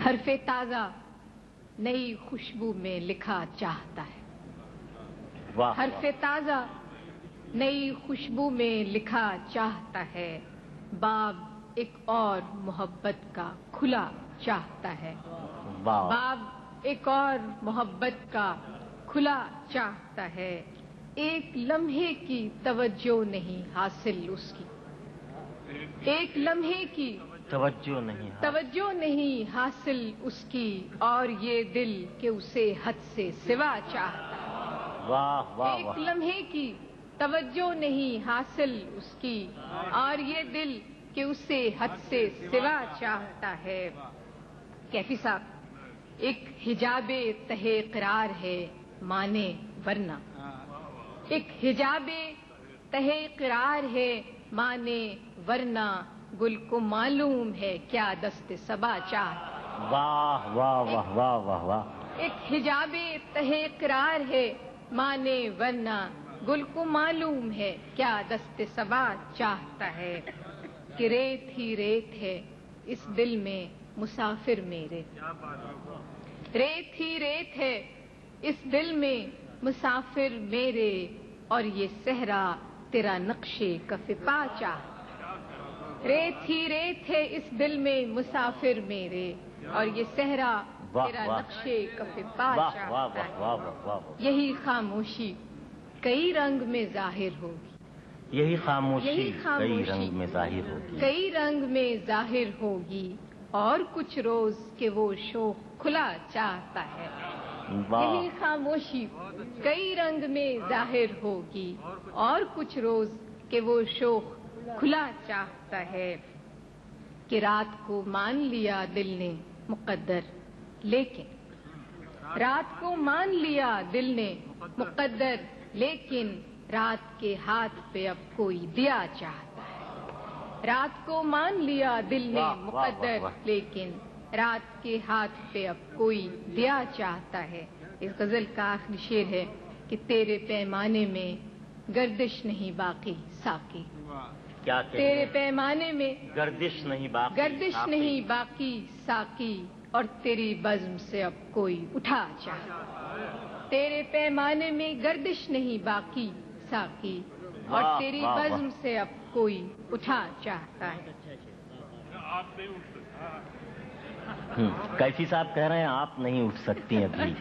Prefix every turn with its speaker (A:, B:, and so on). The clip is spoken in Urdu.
A: حرف تازہ نئی خوشبو میں لکھا چاہتا ہے. حرف تازہ نئی خوشبو میں لکھا چاہتا ہے. باب ایک اور محبت کا کھلا چاہتا ہے. باب ایک اور محبت کا کھلا چاہتا ہے. ایک لمحے کی توجہ نہیں حاصل اس کی. ایک لمحے کی توجہ نہیں حاصل اس کی. اور یہ دل کہ اسے حد سے سوا چاہتا ہے. ایک لمحے کی توجہ نہیں حاصل اس کی. اور یہ دل کہ اسے حد سے سوا چاہتا ہے. کیفی صاحب، ایک حجاب تہے قرار ہے مانے ورنہ. ایک حجاب تہے قرار ہے مانے ورنہ. گل کو معلوم ہے کیا دست صبا چاہتا.
B: واہ واہ واہ واہ واہ واہ.
A: ایک حجاب تہے قرار ہے مانے ورنہ. گل کو معلوم ہے کیا دست صبا چاہتا ہے. کہ ریت ہی ریت ہے اس دل میں مسافر میرے. ریت ہی ریت ہے اس دل میں مسافر میرے. اور یہ صحرا تیرا نقشے کف پا چاہتا. ریت ہی ریت ہے اس دل میں مسافر میرے. اور یہ صحرا تیرا نقشے کف پا چاہتا ہے. یہی خاموشی کئی رنگ میں ظاہر ہوگی.
B: یہی خاموشی کئی رنگ میں ظاہر ہوگی.
A: کئی رنگ میں ظاہر ہوگی. اور کچھ روز کہ وہ شوق کھلا چاہتا ہے. یہی خاموشی کئی رنگ میں ظاہر ہوگی. اور کچھ روز کہ وہ شوق کھلا چاہتا ہے. کہ رات کو مان لیا دل نے مقدر لیکن. رات کو مان لیا دل نے مقدر لیکن. رات کے ہاتھ پہ اب کوئی دیا چاہتا ہے. رات کو مان لیا دل نے مقدر لیکن. رات کے ہاتھ پہ اب کوئی دیا چاہتا ہے. اس غزل کا آخری شعر ہے کہ تیرے پیمانے میں گردش نہیں باقی ساقی. تیرے پیمانے میں گردش نہیں باقی ساقی. اور تیری بزم سے اب کوئی اٹھا چاہتا. تیرے پیمانے میں گردش نہیں باقی ساقی. اور تیری بزم سے اب کوئی اٹھا چاہتا ہے.
B: کیفی صاحب کہہ رہے ہیں آپ نہیں اٹھ سکتی ابھی.